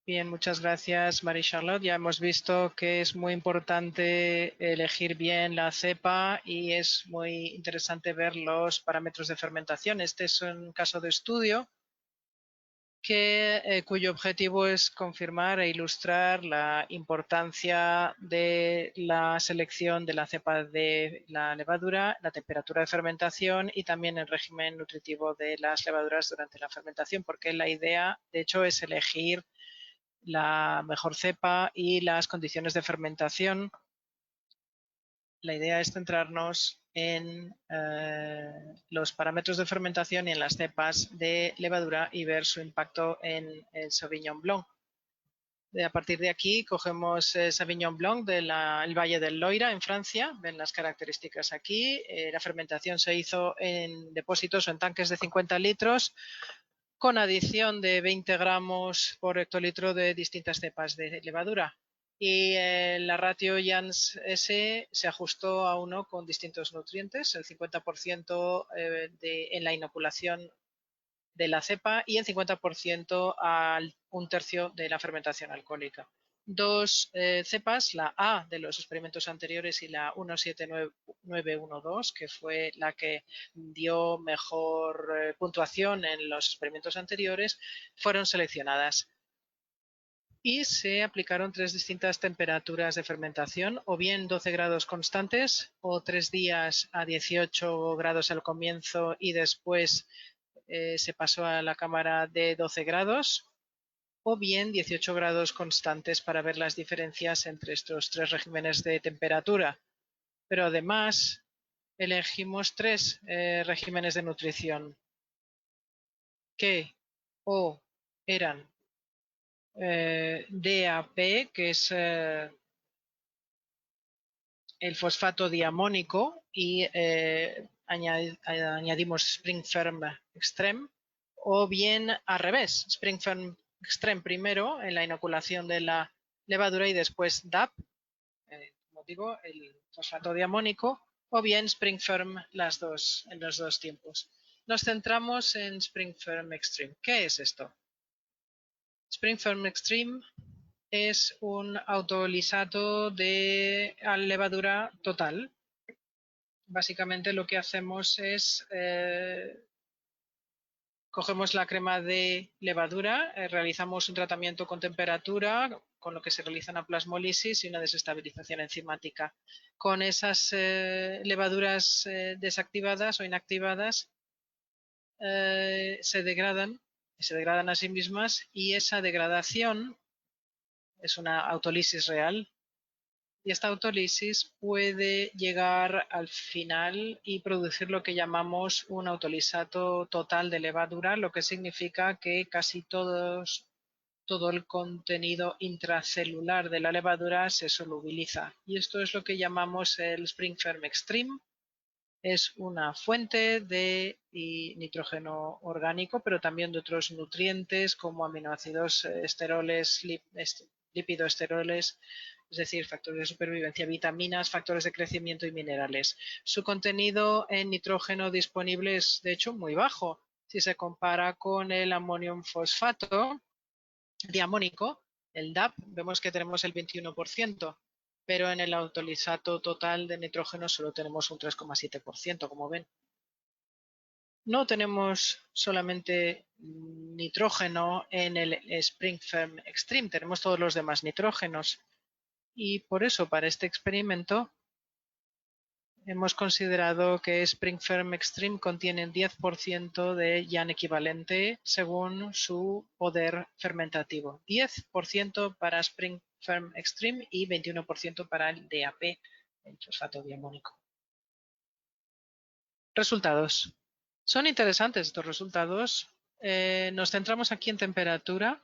Bien, muchas gracias, Marie Charlotte. Ya hemos visto que es muy importante elegir bien la cepa y es muy interesante ver los parámetros de fermentación. Este es un caso de estudio cuyo objetivo es confirmar e ilustrar la importancia de la selección de la cepa de la levadura, la temperatura de fermentación y también el régimen nutritivo de las levaduras durante la fermentación, porque la idea, de hecho, es elegir la mejor cepa y las condiciones de fermentación. La idea es centrarnos en los parámetros de fermentación y en las cepas de levadura y ver su impacto en el Sauvignon Blanc. A partir de aquí cogemos Sauvignon Blanc del Valle del Loira en Francia. Ven las características aquí. La fermentación se hizo en depósitos o en tanques de 50 litros con adición de 20 gramos por hectolitro de distintas cepas de levadura. Y la ratio Jans-S se ajustó a uno con distintos nutrientes, el 50% en la inoculación de la cepa y el 50% al un tercio de la fermentación alcohólica. Dos cepas, la A de los experimentos anteriores y la 17912, que fue la que dio mejor puntuación en los experimentos anteriores, fueron seleccionadas y se aplicaron tres distintas temperaturas de fermentación, o bien 12 grados constantes o 3 días a 18 grados al comienzo y después se pasó a la cámara de 12 grados, o bien 18 grados constantes para ver las diferencias entre estos tres regímenes de temperatura. Pero además elegimos tres regímenes de nutrición que o eran DAP, que es el fosfato diamónico, y añadimos Spring Firm Extreme, o bien al revés, Spring Firm Extreme primero en la inoculación de la levadura y después DAP, como digo, el fosfato diamónico, o bien Spring Firm en los dos tiempos. Nos centramos en Spring Firm Extreme. ¿Qué es esto? Spring Firm Extreme es un autolisato de levadura total. Básicamente lo que hacemos es cogemos la crema de levadura, realizamos un tratamiento con temperatura, con lo que se realiza una plasmólisis y una desestabilización enzimática. Con esas levaduras desactivadas o inactivadas se degradan a sí mismas, y esa degradación es una autólisis real. Y esta autólisis puede llegar al final y producir lo que llamamos un autolisato total de levadura, lo que significa que casi todo el contenido intracelular de la levadura se solubiliza. Y esto es lo que llamamos el Spring Firm Extreme. Es una fuente de nitrógeno orgánico, pero también de otros nutrientes como aminoácidos, esteroles, lipidoesteroles, es decir, factores de supervivencia, vitaminas, factores de crecimiento y minerales. Su contenido en nitrógeno disponible es, de hecho, muy bajo si se compara con el amonio fosfato diamónico, el DAP, vemos que tenemos el 21%, pero en el autolisato total de nitrógeno solo tenemos un 3,7%, como ven. No tenemos solamente nitrógeno en el Spring Firm Extreme, tenemos todos los demás nitrógenos. Y por eso, para este experimento, hemos considerado que Spring Firm Extreme contiene el 10% de YAN equivalente según su poder fermentativo. 10% para Spring Firm Extreme y 21% para el DAP, el fosfato diamónico. Resultados. Son interesantes estos resultados. Nos centramos aquí en temperatura.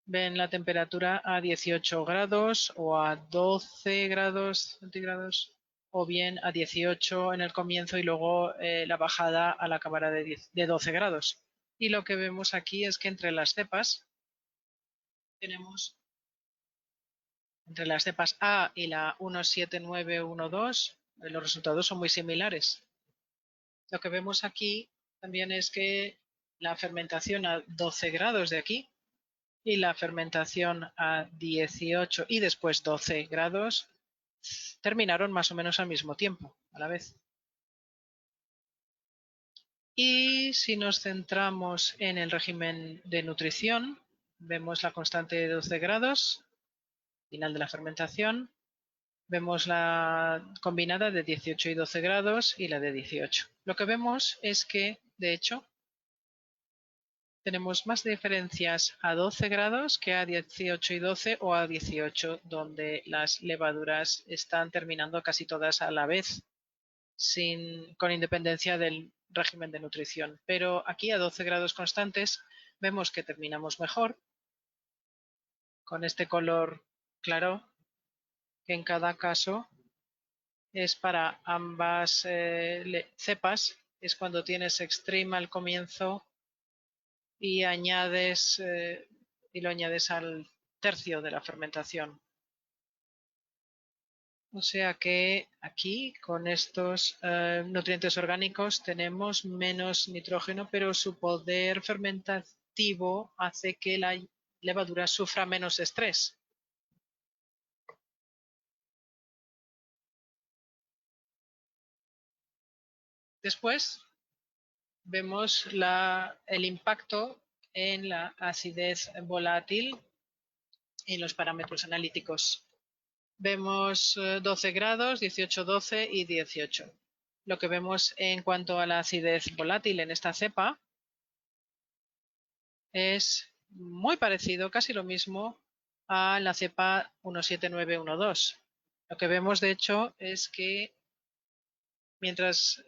Ven la temperatura a 18 grados o a 12 grados centígrados, o bien a 18 en el comienzo y luego la bajada a la cámara de 12 grados. Y lo que vemos aquí es que entre las cepas tenemos, entre las cepas A y la 17912, los resultados son muy similares. Lo que vemos aquí también es que la fermentación a 12 grados de aquí y la fermentación a 18 y después 12 grados terminaron más o menos al mismo tiempo, a la vez. Y si nos centramos en el régimen de nutrición, vemos la constante de 12 grados, final de la fermentación. Vemos la combinada de 18 y 12 grados y la de 18. Lo que vemos es que, de hecho, tenemos más diferencias a 12 grados que a 18 y 12 o a 18, donde las levaduras están terminando casi todas a la vez, con independencia del régimen de nutrición. Pero aquí a 12 grados constantes vemos que terminamos mejor, con este color claro, que en cada caso es para ambas cepas. Es cuando tienes extreme al comienzo y lo añades al tercio de la fermentación. O sea que aquí con estos nutrientes orgánicos tenemos menos nitrógeno, pero su poder fermentativo hace que la levadura sufra menos estrés. Después vemos el impacto en la acidez volátil en los parámetros analíticos. Vemos 12 grados, 18, 12 y 18. Lo que vemos en cuanto a la acidez volátil en esta cepa es muy parecido, casi lo mismo, a la cepa 17912. Lo que vemos, de hecho, es que mientras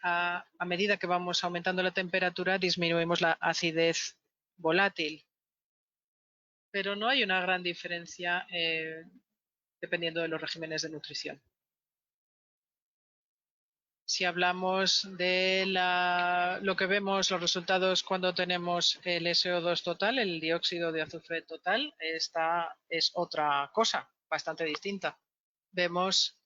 a medida que vamos aumentando la temperatura, disminuimos la acidez volátil. Pero no hay una gran diferencia dependiendo de los regímenes de nutrición. Si hablamos de lo que vemos, los resultados cuando tenemos el SO2 total, el dióxido de azufre total, esta es otra cosa bastante distinta. Vemos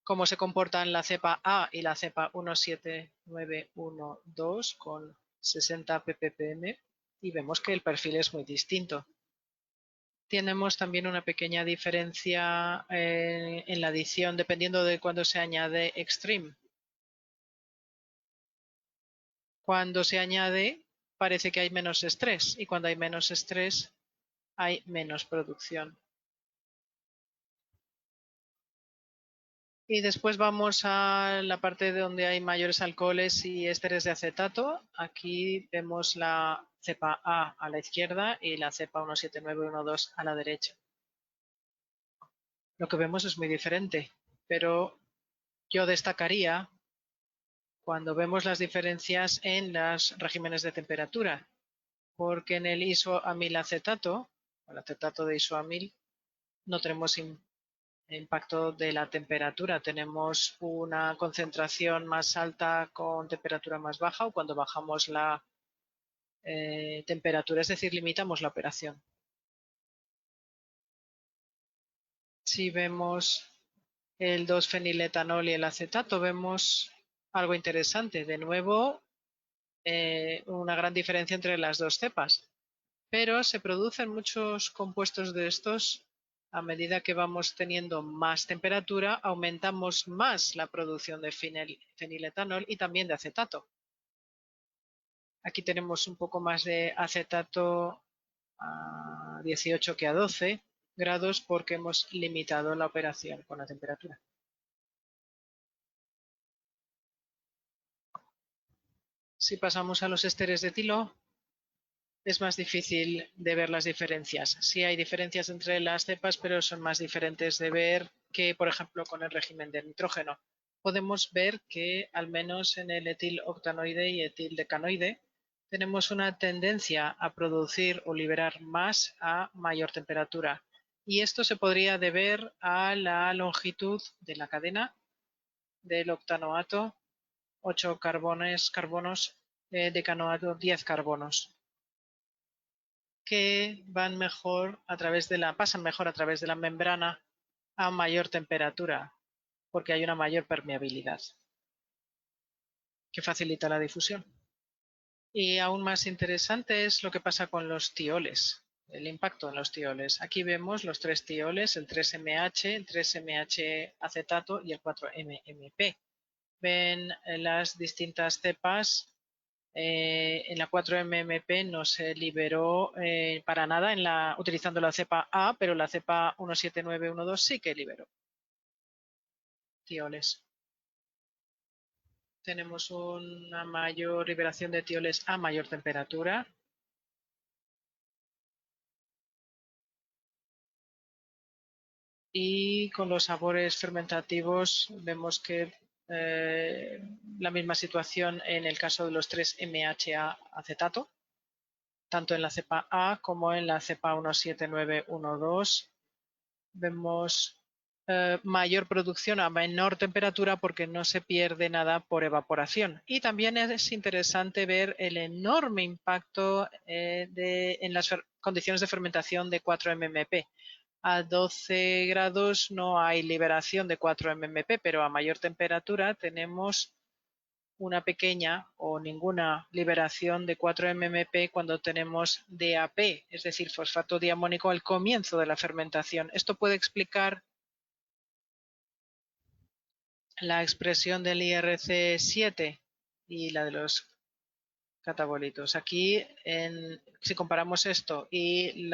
cómo se comportan la cepa A y la cepa 17912 con 60 ppm y vemos que el perfil es muy distinto. Tenemos también una pequeña diferencia en la adición dependiendo de cuándo se añade Extreme. Cuando se añade parece que hay menos estrés y cuando hay menos estrés hay menos producción. Y después vamos a la parte donde hay mayores alcoholes y ésteres de acetato. Aquí vemos la cepa A la izquierda y la cepa 17912 a la derecha. Lo que vemos es muy diferente, pero yo destacaría cuando vemos las diferencias en los regímenes de temperatura, porque en el isoamilacetato, o el acetato de isoamil, no tenemos impacto de la temperatura. Tenemos una concentración más alta con temperatura más baja o cuando bajamos la temperatura, es decir, limitamos la operación. Si vemos el 2-feniletanol y el acetato, vemos algo interesante. De nuevo, una gran diferencia entre las dos cepas. Pero se producen muchos compuestos de estos a medida que vamos teniendo más temperatura, aumentamos más la producción de feniletanol y también de acetato. Aquí tenemos un poco más de acetato a 18 que a 12 grados porque hemos limitado la operación con la temperatura. Si pasamos a los ésteres de etilo, es más difícil de ver las diferencias. Sí hay diferencias entre las cepas, pero son más diferentes de ver que, por ejemplo, con el régimen de nitrógeno. Podemos ver que, al menos en el etiloctanoide y etildecanoide, tenemos una tendencia a producir o liberar más a mayor temperatura. Y esto se podría deber a la longitud de la cadena del octanoato, 8 carbonos, decanoato, 10 carbonos, que pasan mejor a través de la membrana a mayor temperatura, porque hay una mayor permeabilidad que facilita la difusión. Y aún más interesante es lo que pasa con los tioles, el impacto en los tioles. Aquí vemos los 3 tioles, el 3MH, el 3MH acetato y el 4MMP. Ven las distintas cepas. En la 4MMP no se liberó para nada utilizando la cepa A, pero la cepa 17912 sí que liberó tioles. Tenemos una mayor liberación de tioles a mayor temperatura. Y con los sabores fermentativos vemos que la misma situación en el caso de los 3-MHA acetato, tanto en la cepa A como en la cepa 17912. Vemos mayor producción a menor temperatura porque no se pierde nada por evaporación. Y también es interesante ver el enorme impacto en las condiciones de fermentación de 4-MMP. A 12 grados no hay liberación de 4-MMP, pero a mayor temperatura tenemos una pequeña o ninguna liberación de 4-MMP cuando tenemos DAP, es decir, fosfato diamónico al comienzo de la fermentación. Esto puede explicar la expresión del IRC7 y la de los catabolitos. Aquí, si comparamos esto y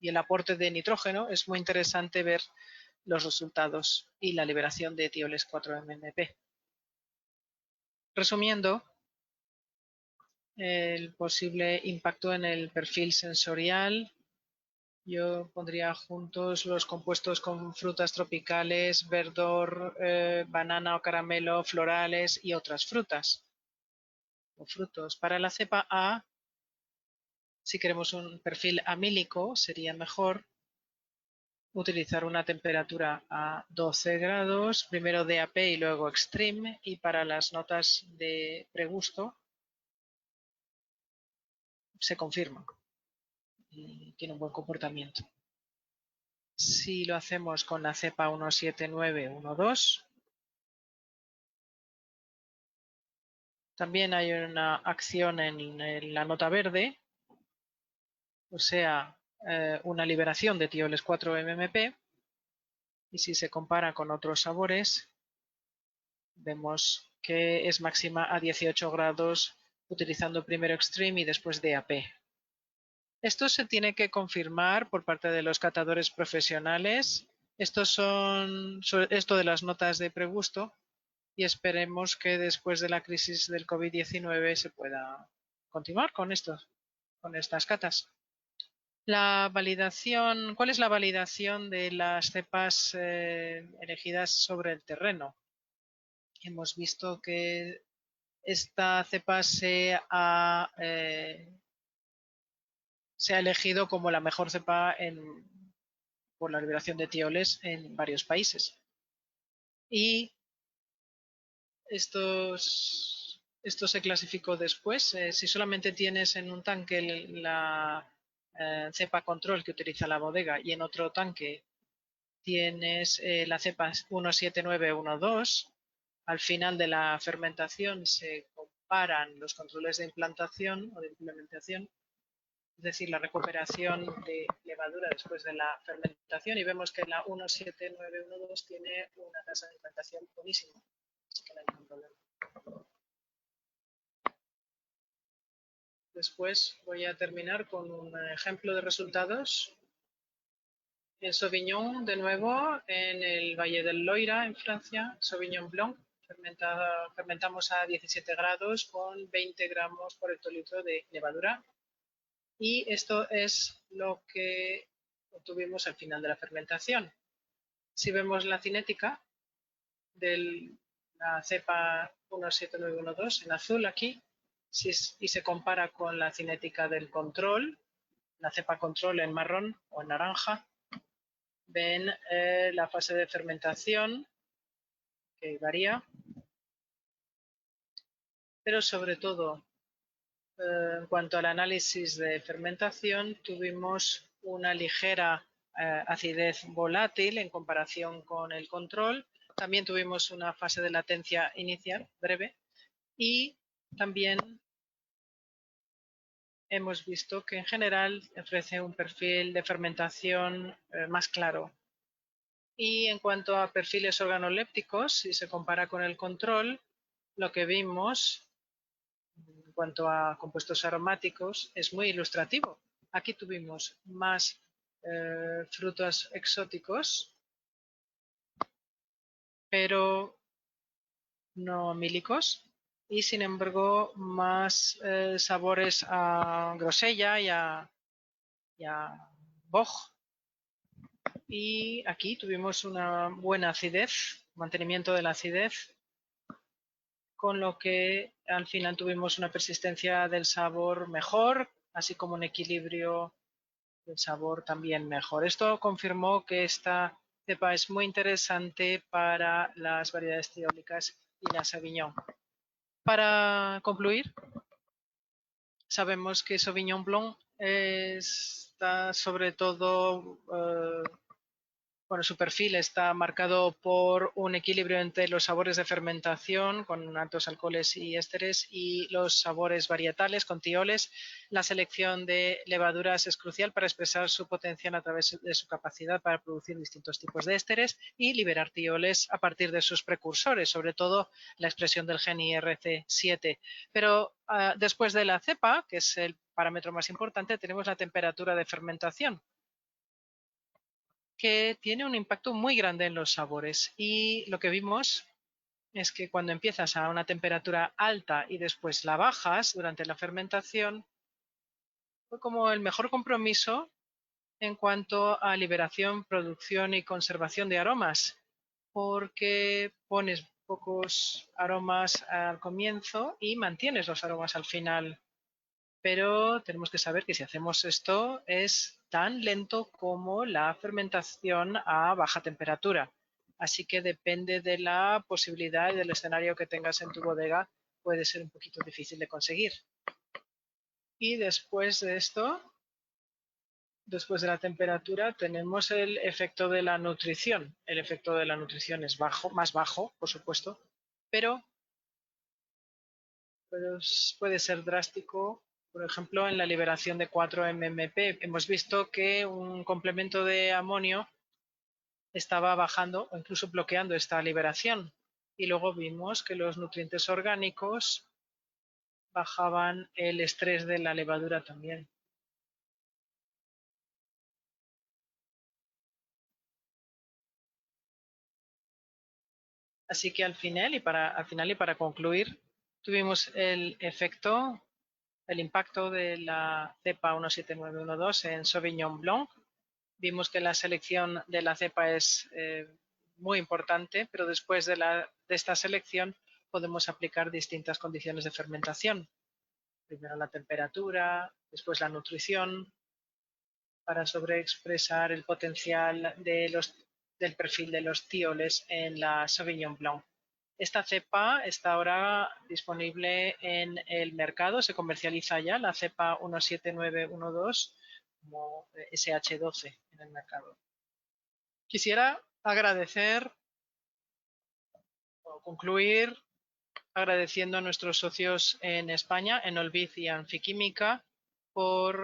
el aporte de nitrógeno, es muy interesante ver los resultados y la liberación de tioles 4-MMP. Resumiendo, el posible impacto en el perfil sensorial. Yo pondría juntos los compuestos con frutas tropicales, verdor, banana o caramelo, florales y otras frutas o frutos. Para la cepa A, si queremos un perfil amílico, sería mejor utilizar una temperatura a 12 grados, primero DAP y luego Extreme, y para las notas de pregusto se confirma y tiene un buen comportamiento. Si lo hacemos con la cepa 17912, también hay una acción en la nota verde, o sea, una liberación de tioles 4-MMP, y si se compara con otros sabores, vemos que es máxima a 18 grados utilizando primero Extreme y después DAP. Esto se tiene que confirmar por parte de los catadores profesionales. Esto de las notas de pregusto y esperemos que después de la crisis del COVID-19 se pueda continuar con estas catas. La validación, ¿cuál es la validación de las cepas elegidas sobre el terreno? Hemos visto que esta cepa se ha elegido como la mejor cepa por la liberación de tioles en varios países. Y esto se clasificó después. Si solamente tienes en un tanque la cepa control que utiliza la bodega y en otro tanque tienes la cepa 17912, al final de la fermentación se comparan los controles de implantación o de implementación, es decir, la recuperación de levadura después de la fermentación, y vemos que la 17912 tiene una tasa de implantación buenísima, así que no hay ningún problema. Después voy a terminar con un ejemplo de resultados. En Sauvignon, de nuevo, en el Valle del Loira, en Francia, Sauvignon Blanc, fermentamos a 17 grados con 20 gramos por hectolitro de levadura. Y esto es lo que obtuvimos al final de la fermentación. Si vemos la cinética de la cepa 17912 en azul aquí, y se compara con la cinética del control, la cepa control en marrón o en naranja, ven la fase de fermentación que varía, pero sobre todo en cuanto al análisis de fermentación tuvimos una ligera acidez volátil en comparación con el control. También tuvimos una fase de latencia inicial breve y También hemos visto que en general ofrece un perfil de fermentación más claro. Y en cuanto a perfiles organolépticos, si se compara con el control, lo que vimos en cuanto a compuestos aromáticos es muy ilustrativo. Aquí tuvimos más frutos exóticos, pero no mílicos, y sin embargo más sabores a grosella y a boj. Y aquí tuvimos una buena acidez, mantenimiento de la acidez, con lo que al final tuvimos una persistencia del sabor mejor, así como un equilibrio del sabor también mejor. Esto confirmó que esta cepa es muy interesante para las variedades triólicas y la Sauvignon. Para concluir, sabemos que Sauvignon Blanc está sobre todo bueno, su perfil está marcado por un equilibrio entre los sabores de fermentación con altos alcoholes y ésteres y los sabores varietales con tioles. La selección de levaduras es crucial para expresar su potencial a través de su capacidad para producir distintos tipos de ésteres y liberar tioles a partir de sus precursores, sobre todo la expresión del gen IRC7. Pero después de la cepa, que es el parámetro más importante, tenemos la temperatura de fermentación, que tiene un impacto muy grande en los sabores. Y lo que vimos es que cuando empiezas a una temperatura alta y después la bajas durante la fermentación, fue como el mejor compromiso en cuanto a liberación, producción y conservación de aromas, porque pones pocos aromas al comienzo y mantienes los aromas al final. Pero tenemos que saber que si hacemos esto es tan lento como la fermentación a baja temperatura. Así que depende de la posibilidad y del escenario que tengas en tu bodega, puede ser un poquito difícil de conseguir. Y después de esto, después de la temperatura, tenemos el efecto de la nutrición. El efecto de la nutrición es bajo, más bajo, por supuesto, pero puede ser drástico. Por ejemplo, en la liberación de 4-MMP hemos visto que un complemento de amonio estaba bajando o incluso bloqueando esta liberación. Y luego vimos que los nutrientes orgánicos bajaban el estrés de la levadura también. Así que al final y para concluir, tuvimos el efecto, el impacto de la cepa 17912 en Sauvignon Blanc. Vimos que la selección de la cepa es muy importante, pero después de esta selección podemos aplicar distintas condiciones de fermentación. Primero la temperatura, después la nutrición, para sobreexpresar el potencial del perfil de los tioles en la Sauvignon Blanc. Esta cepa está ahora disponible en el mercado, se comercializa ya la cepa 17912 como SH12 en el mercado. Quisiera agradecer o concluir agradeciendo a nuestros socios en España, en Olbiz y Anfiquímica, por